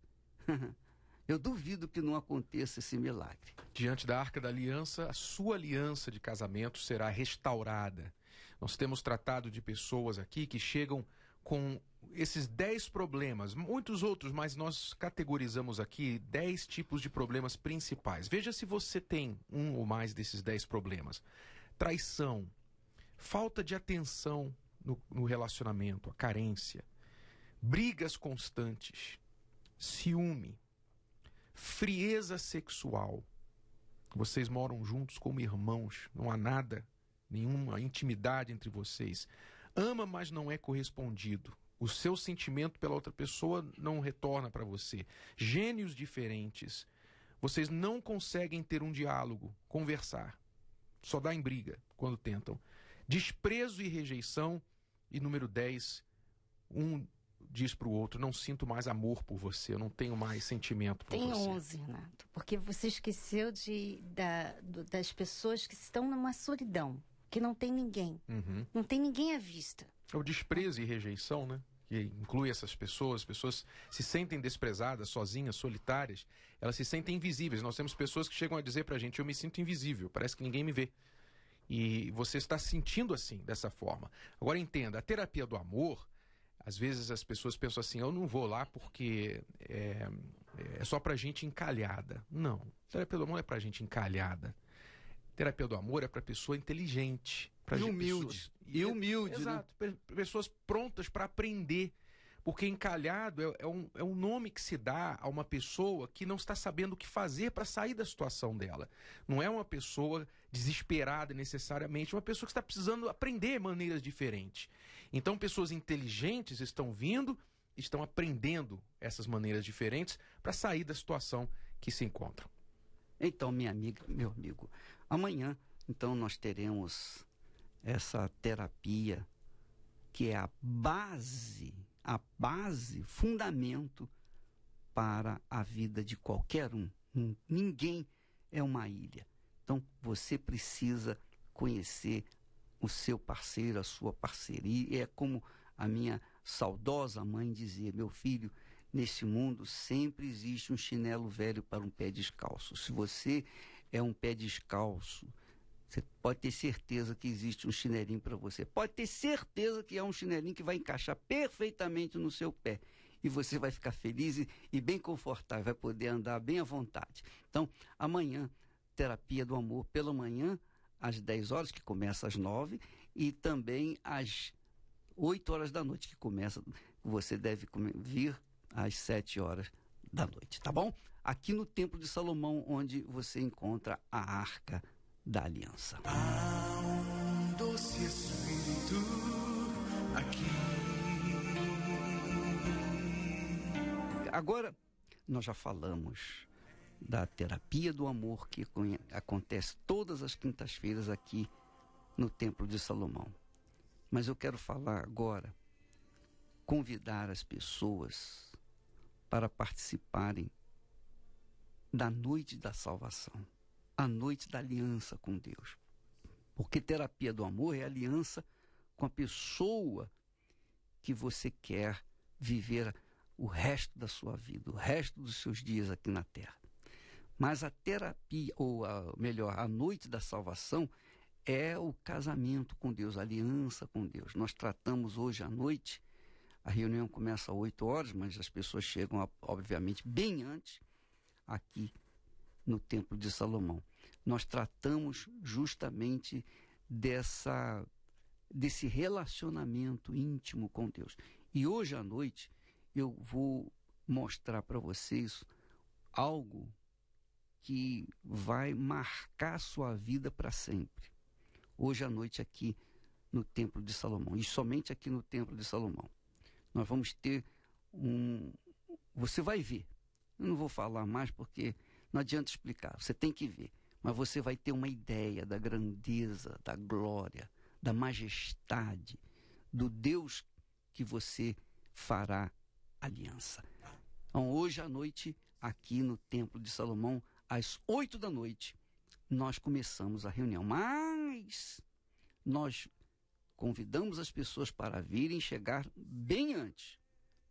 eu duvido que não aconteça esse milagre. Diante da Arca da Aliança, a sua aliança de casamento será restaurada. Nós temos tratado de pessoas aqui que chegam com esses 10 problemas, muitos outros, mas nós categorizamos aqui 10 tipos de problemas principais. Veja se você tem um ou mais desses 10 problemas. Traição, falta de atenção no relacionamento, a carência, brigas constantes, ciúme, frieza sexual. Vocês moram juntos como irmãos, não há nada, nenhuma intimidade entre vocês. Ama, mas não é correspondido. O seu sentimento pela outra pessoa não retorna para você. Gênios diferentes. Vocês não conseguem ter um diálogo, conversar. Só dá em briga quando tentam. Desprezo e rejeição. E número 10, um diz para o outro: não sinto mais amor por você, eu não tenho mais sentimento por você. Tem 11, Renato, porque você esqueceu das pessoas que estão numa solidão, que não tem ninguém, não tem ninguém à vista. É o desprezo e rejeição, né? Que inclui essas pessoas se sentem desprezadas, sozinhas, solitárias, elas se sentem invisíveis. Nós temos pessoas que chegam a dizer pra gente: eu me sinto invisível, parece que ninguém me vê. E você está sentindo assim, dessa forma. Agora entenda, a terapia do amor, às vezes as pessoas pensam assim: eu não vou lá porque é só pra gente encalhada. Não, terapia do amor não é pra gente encalhada. Terapia do amor é pra pessoa inteligente. E humilde. Exato, né? Pessoas prontas para aprender. Porque encalhado é um nome que se dá a uma pessoa que não está sabendo o que fazer para sair da situação dela. Não é uma pessoa desesperada necessariamente, é uma pessoa que está precisando aprender maneiras diferentes. Então, pessoas inteligentes estão vindo, estão aprendendo essas maneiras diferentes para sair da situação que se encontram. Então, minha amiga, meu amigo, amanhã, então, nós teremos essa terapia que é a base, fundamento para a vida de qualquer um. Ninguém é uma ilha. Então, você precisa conhecer o seu parceiro, a sua parceira. E é como a minha saudosa mãe dizia: meu filho, nesse mundo sempre existe um chinelo velho para um pé descalço. Se você é um pé descalço, você pode ter certeza que existe um chinelinho para você. Pode ter certeza que é um chinelinho que vai encaixar perfeitamente no seu pé. E você vai ficar feliz e bem confortável, vai poder andar bem à vontade. Então, amanhã, terapia do amor pela manhã, às 10 horas, que começa às 9, e também às 8 horas da noite, que começa, você deve vir às 7 horas da noite, tá bom? Aqui no Templo de Salomão, onde você encontra a Arca da Aliança. Há um doce espírito aqui. Agora, nós já falamos da terapia do amor que acontece todas as quintas-feiras aqui no Templo de Salomão. Mas eu quero falar agora, convidar as pessoas para participarem da noite da salvação, a noite da aliança com Deus. Porque terapia do amor é aliança com a pessoa que você quer viver o resto da sua vida, o resto dos seus dias aqui na Terra. Mas a terapia, ou melhor, a noite da salvação é o casamento com Deus, a aliança com Deus. Nós tratamos hoje à noite, a reunião começa às 8 horas, mas as pessoas chegam, obviamente, bem antes, aqui no Templo de Salomão. Nós tratamos justamente desse relacionamento íntimo com Deus. E hoje à noite eu vou mostrar para vocês algo que vai marcar sua vida para sempre. Hoje à noite aqui no Templo de Salomão, e somente aqui no Templo de Salomão. Nós vamos ter você vai ver. Eu não vou falar mais porque não adianta explicar, você tem que ver. Mas você vai ter uma ideia da grandeza, da glória, da majestade, do Deus que você fará aliança. Então, hoje à noite, aqui no Templo de Salomão, às 8 da noite, nós começamos a reunião. Mas nós convidamos as pessoas para virem chegar bem antes,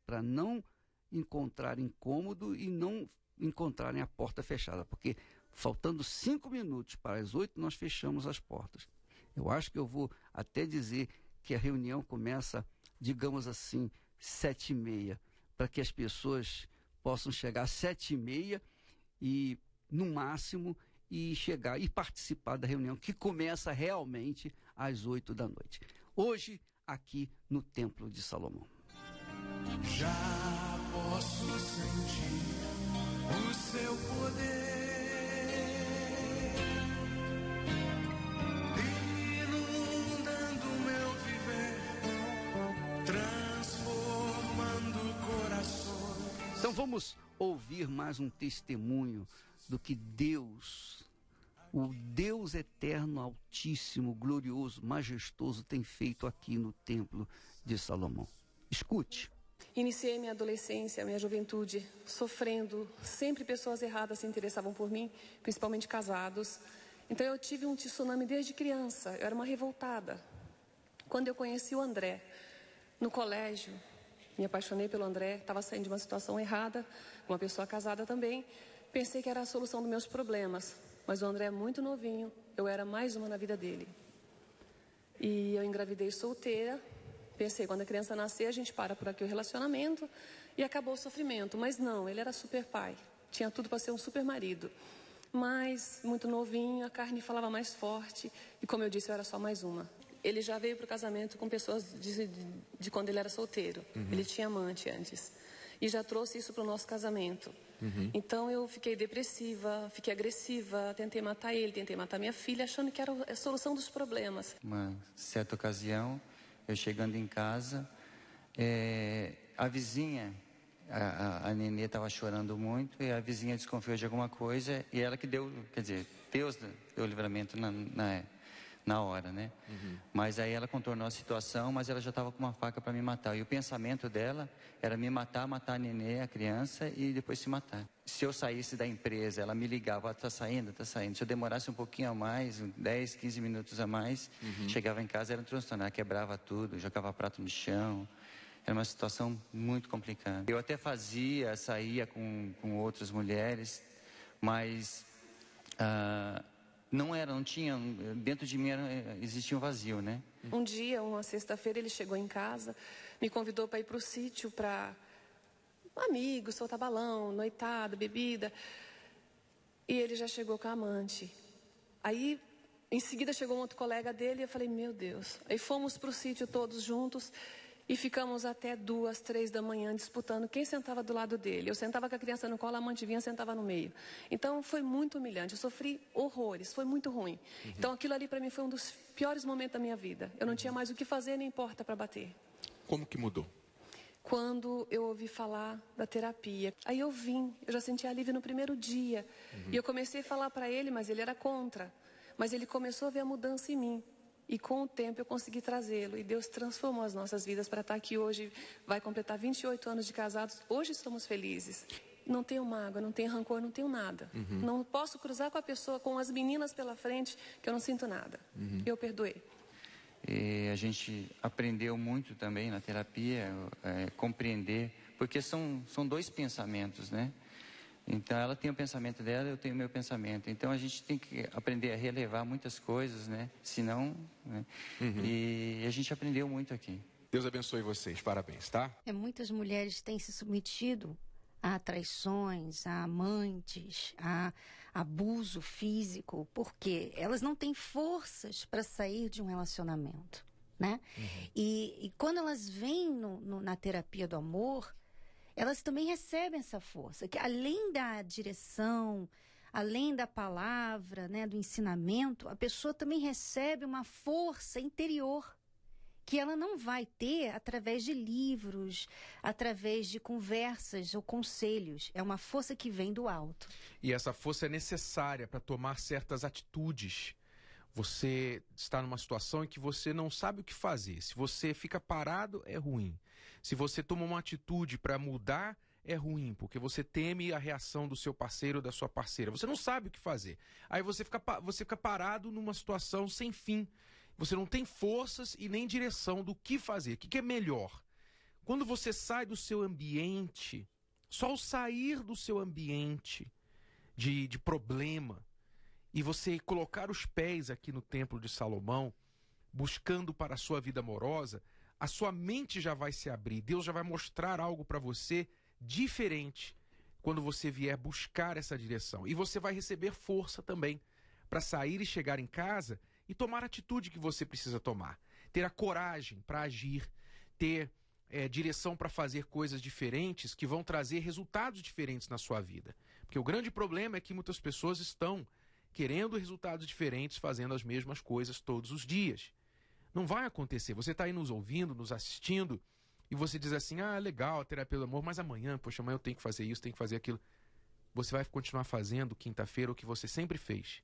para não encontrarem cômodo e não encontrarem a porta fechada, porque faltando 5 minutos para as 8 nós fechamos as portas. Eu acho que eu vou até dizer que a reunião começa, digamos assim, 7h30, para que as pessoas possam chegar às 7h30 e, no máximo, e chegar e participar da reunião, que começa realmente às 8 da noite. Hoje, aqui no Templo de Salomão. Já posso sentir o seu poder inundando meu viver, transformando corações. Então vamos ouvir mais um testemunho do que Deus, o Deus eterno, altíssimo, glorioso, majestoso, tem feito aqui no Templo de Salomão. Escute. Iniciei minha adolescência, minha juventude, sofrendo. Sempre pessoas erradas se interessavam por mim, principalmente casados. Então eu tive um tsunami desde criança. Eu era uma revoltada. Quando eu conheci o André, no colégio, me apaixonei pelo André, estava saindo de uma situação errada, uma pessoa casada também. Pensei que era a solução dos meus problemas. Mas o André é muito novinho, eu era mais uma na vida dele. E eu engravidei solteira. Pensei, quando a criança nascer, a gente para por aqui o relacionamento e acabou o sofrimento. Mas não, ele era super pai. Tinha tudo para ser um super marido. Mas, muito novinho, a carne falava mais forte. E como eu disse, eu era só mais uma. Ele já veio para o casamento com pessoas de quando ele era solteiro. Ele tinha amante antes. E já trouxe isso para o nosso casamento. Então eu fiquei depressiva, fiquei agressiva, tentei matar ele, tentei matar minha filha, achando que era a solução dos problemas. Uma certa ocasião, eu chegando em casa, a vizinha, a Nenê estava chorando muito, e a vizinha desconfiou de alguma coisa, e ela que deu, quer dizer, Deus deu o livramento na hora, né? Mas aí ela contornou a situação, mas ela já estava com uma faca para me matar. E o pensamento dela era me matar a Nenê, a criança, e depois se matar. Se eu saísse da empresa, ela me ligava, tá saindo. Se eu demorasse um pouquinho a mais, 10, 15 minutos a mais, chegava em casa, era um transtorno. Ela quebrava tudo, jogava prato no chão. Era uma situação muito complicada. Eu até saía com outras mulheres, mas não tinha, dentro de mim existia um vazio, né? Um dia, uma sexta-feira, ele chegou em casa, me convidou para ir para o sítio, para amigos, soltar balão, noitada, bebida. E ele já chegou com a amante. Aí, em seguida, chegou um outro colega dele e eu falei, meu Deus. Aí fomos para o sítio todos juntos e ficamos até 2, 3 da manhã disputando quem sentava do lado dele. Eu sentava com a criança no colo, a amante vinha, sentava no meio. Então foi muito humilhante, eu sofri horrores, foi muito ruim. Então aquilo ali para mim foi um dos piores momentos da minha vida. Eu não tinha mais o que fazer nem porta para bater. Como que mudou? Quando eu ouvi falar da terapia, aí eu já senti alívio no primeiro dia. E eu comecei a falar para ele, mas ele era contra. Mas ele começou a ver a mudança em mim. E com o tempo eu consegui trazê-lo. E Deus transformou as nossas vidas para estar aqui hoje. Vai completar 28 anos de casados. Hoje somos felizes. Não tenho mágoa, não tenho rancor, não tenho nada. Não posso cruzar com a pessoa, com as meninas pela frente, que eu não sinto nada. Eu perdoei. E a gente aprendeu muito também na terapia, compreender, porque são 2 pensamentos, né? Então ela tem o pensamento dela, eu tenho o meu pensamento. Então a gente tem que aprender a relevar muitas coisas, né? Senão, né? E a gente aprendeu muito aqui. Deus abençoe vocês, parabéns, tá? Muitas mulheres têm se submetido a traições, a amantes, a abuso físico, porque elas não têm forças para sair de um relacionamento, né? E quando elas vêm na terapia do amor, elas também recebem essa força, que além da direção, além da palavra, né, do ensinamento, a pessoa também recebe uma força interior que ela não vai ter através de livros, através de conversas ou conselhos. É uma força que vem do alto. E essa força é necessária para tomar certas atitudes. Você está numa situação em que você não sabe o que fazer. Se você fica parado, é ruim. Se você toma uma atitude para mudar, é ruim, porque você teme a reação do seu parceiro ou da sua parceira. Você não sabe o que fazer. Aí você fica parado numa situação sem fim. Você não tem forças e nem direção do que fazer. O que é melhor? Quando você sai do seu ambiente Só o sair do seu ambiente de problema e você colocar os pés aqui no Templo de Salomão, buscando para a sua vida amorosa, a sua mente já vai se abrir. Deus já vai mostrar algo para você diferente quando você vier buscar essa direção. E você vai receber força também para sair e chegar em casa e tomar a atitude que você precisa tomar. Ter a coragem para agir, ter direção para fazer coisas diferentes que vão trazer resultados diferentes na sua vida. Porque o grande problema é que muitas pessoas estão querendo resultados diferentes, fazendo as mesmas coisas todos os dias. Não vai acontecer. Você está aí nos ouvindo, nos assistindo, e você diz assim, legal, a terapia do amor, mas amanhã eu tenho que fazer isso, tenho que fazer aquilo. Você vai continuar fazendo quinta-feira o que você sempre fez.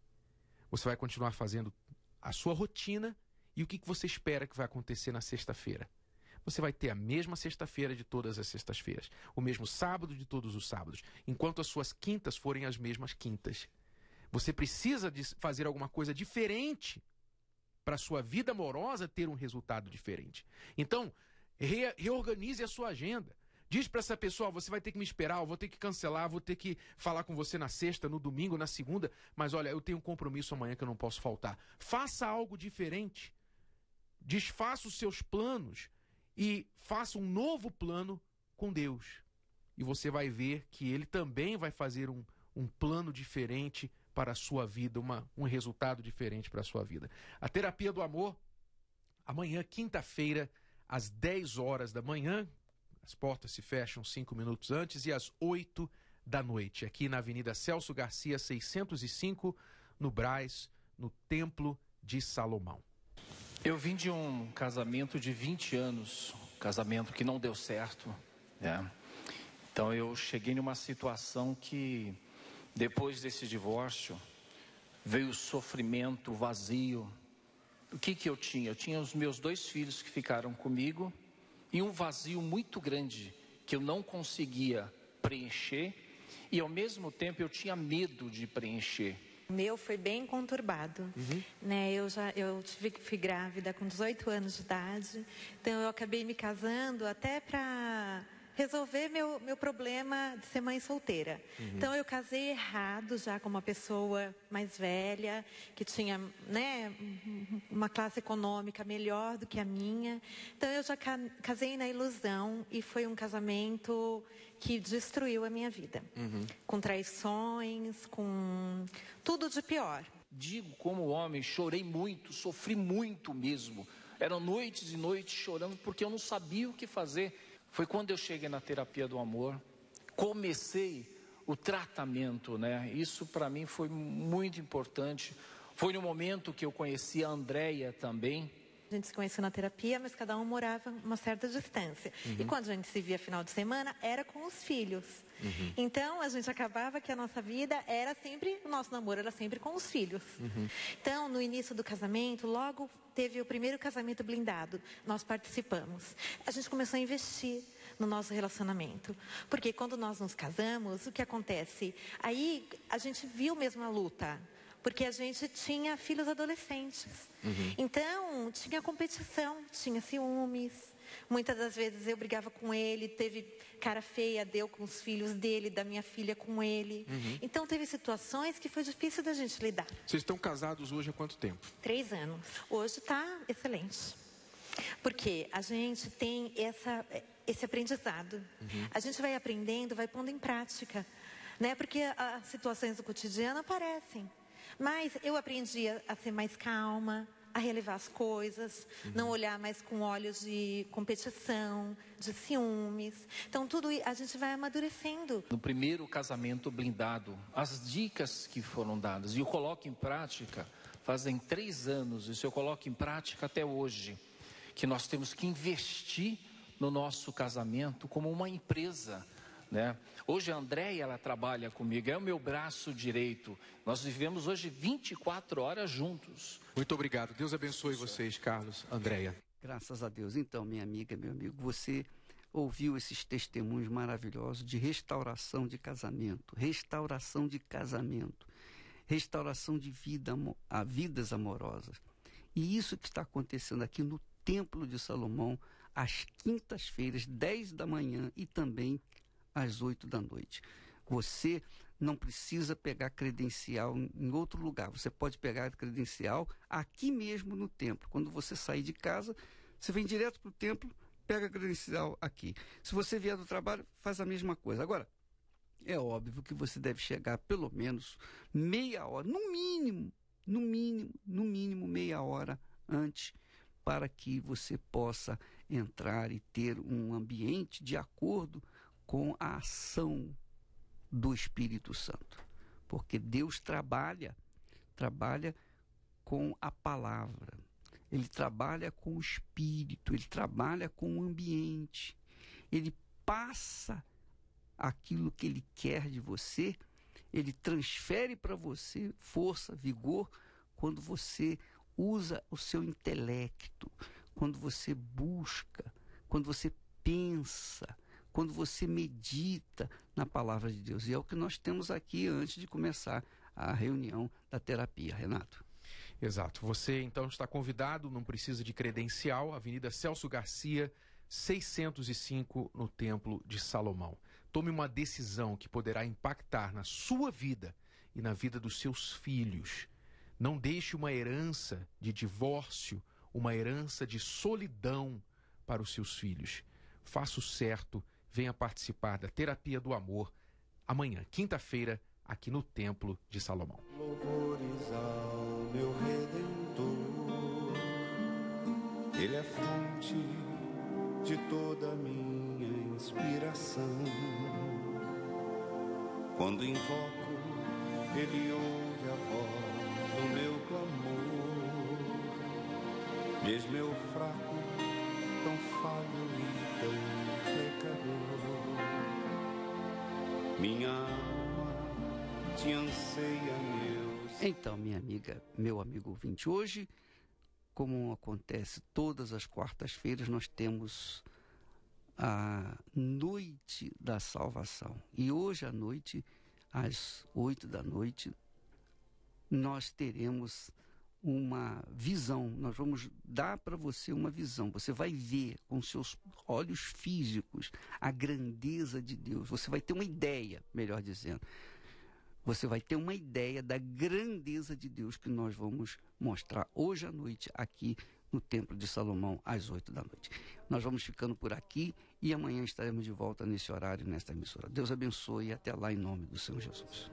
Você vai continuar fazendo a sua rotina e o que você espera que vai acontecer na sexta-feira. Você vai ter a mesma sexta-feira de todas as sextas-feiras, o mesmo sábado de todos os sábados, enquanto as suas quintas forem as mesmas quintas. Você precisa de fazer alguma coisa diferente para a sua vida amorosa ter um resultado diferente. Então, reorganize a sua agenda. Diz para essa pessoa, você vai ter que me esperar, eu vou ter que cancelar, vou ter que falar com você na sexta, no domingo, na segunda, mas olha, eu tenho um compromisso amanhã que eu não posso faltar. Faça algo diferente. Desfaça os seus planos e faça um novo plano com Deus. E você vai ver que Ele também vai fazer um plano diferente para a sua vida, um resultado diferente para a sua vida. A terapia do amor, amanhã, quinta-feira, às 10 horas da manhã, as portas se fecham 5 minutos antes, e às 8 da noite, aqui na Avenida Celso Garcia, 605, no Brás, no Templo de Salomão. Eu vim de um casamento de 20 anos, um casamento que não deu certo, né? Então eu cheguei numa situação que, depois desse divórcio, veio o sofrimento, o vazio. O que eu tinha? Eu tinha os meus 2 filhos que ficaram comigo e um vazio muito grande que eu não conseguia preencher e, ao mesmo tempo, eu tinha medo de preencher. O meu foi bem conturbado, né? Eu fui grávida com 18 anos de idade, então eu acabei me casando até para resolver meu problema de ser mãe solteira. Então eu casei errado, já com uma pessoa mais velha, que tinha, né, uma classe econômica melhor do que a minha. Então eu já casei na ilusão e foi um casamento que destruiu a minha vida. Com traições, com tudo de pior. Digo, como homem, chorei muito, sofri muito mesmo. Eram noites e noites chorando porque eu não sabia o que fazer. Foi quando eu cheguei na terapia do amor, comecei o tratamento, né? Isso para mim foi muito importante. Foi no momento que eu conheci a Andréia também. A gente se conheceu na terapia, mas cada um morava uma certa distância. E quando a gente se via final de semana, era com os filhos. Então, a gente acabava que a nossa vida era sempre, o nosso namoro era sempre com os filhos. Então, no início do casamento, logo teve o primeiro casamento blindado. Nós participamos. A gente começou a investir no nosso relacionamento. Porque quando nós nos casamos, o que acontece? Aí, a gente viu mesmo a luta. Porque a gente tinha filhos adolescentes. Então, tinha competição, tinha ciúmes. Muitas das vezes eu brigava com ele, teve cara feia, deu com os filhos dele, da minha filha com ele. Então, teve situações que foi difícil da gente lidar. Vocês estão casados hoje há quanto tempo? 3 anos. Hoje está excelente. Porque a gente tem esse aprendizado. A gente vai aprendendo, vai pondo em prática. Né? Porque as situações do cotidiano aparecem. Mas eu aprendi a ser mais calma, a relevar as coisas, não olhar mais com olhos de competição, de ciúmes. Então, tudo a gente vai amadurecendo. No primeiro casamento blindado, as dicas que foram dadas, e eu coloco em prática, fazem 3 anos, isso eu coloco em prática até hoje, que nós temos que investir no nosso casamento como uma empresa, né? Hoje a Andréia, ela trabalha comigo, é o meu braço direito. Nós vivemos hoje 24 horas juntos. Muito obrigado. Deus abençoe vocês, Carlos, Andréia. Graças a Deus. Então, minha amiga, meu amigo, você ouviu esses testemunhos maravilhosos de restauração de casamento, restauração de vidas amorosas. E isso que está acontecendo aqui no Templo de Salomão, às quintas-feiras, 10 da manhã, e também às 8 da noite. Você não precisa pegar credencial em outro lugar. Você pode pegar credencial aqui mesmo no templo. Quando você sair de casa, você vem direto para o templo, pega a credencial aqui. Se você vier do trabalho, faz a mesma coisa. Agora, é óbvio que você deve chegar pelo menos meia hora, no mínimo meia hora antes, para que você possa entrar e ter um ambiente de acordo com a ação do Espírito Santo. Porque Deus trabalha com a palavra. Ele trabalha com o Espírito, ele trabalha com o ambiente. Ele passa aquilo que ele quer de você, ele transfere para você força, vigor, quando você usa o seu intelecto, quando você busca, quando você pensa, quando você medita na palavra de Deus. E é o que nós temos aqui antes de começar a reunião da terapia, Renato. Exato. Você, então, está convidado, não precisa de credencial, Avenida Celso Garcia, 605, no Templo de Salomão. Tome uma decisão que poderá impactar na sua vida e na vida dos seus filhos. Não deixe uma herança de divórcio, uma herança de solidão para os seus filhos. Faça o certo, venha participar da Terapia do Amor amanhã, quinta-feira, aqui no Templo de Salomão. Louvores ao meu Redentor, Ele é fonte de toda a minha inspiração. Quando invoco, Ele ouve a voz do meu clamor. Diz meu fraco, tão falho e tão pecador, minha alma te anseia, meu... Então, minha amiga, meu amigo ouvinte, hoje, como acontece todas as quartas-feiras, nós temos a Noite da Salvação. E hoje à noite, às 8 da noite, nós teremos uma visão. Nós vamos dar para você uma visão. Você vai ver com seus olhos físicos a grandeza de Deus. Você vai ter uma ideia, melhor dizendo. Você vai ter uma ideia da grandeza de Deus que nós vamos mostrar hoje à noite aqui no Templo de Salomão, às 8 da noite. Nós vamos ficando por aqui e amanhã estaremos de volta nesse horário, nesta emissora. Deus abençoe e até lá em nome do Senhor Jesus.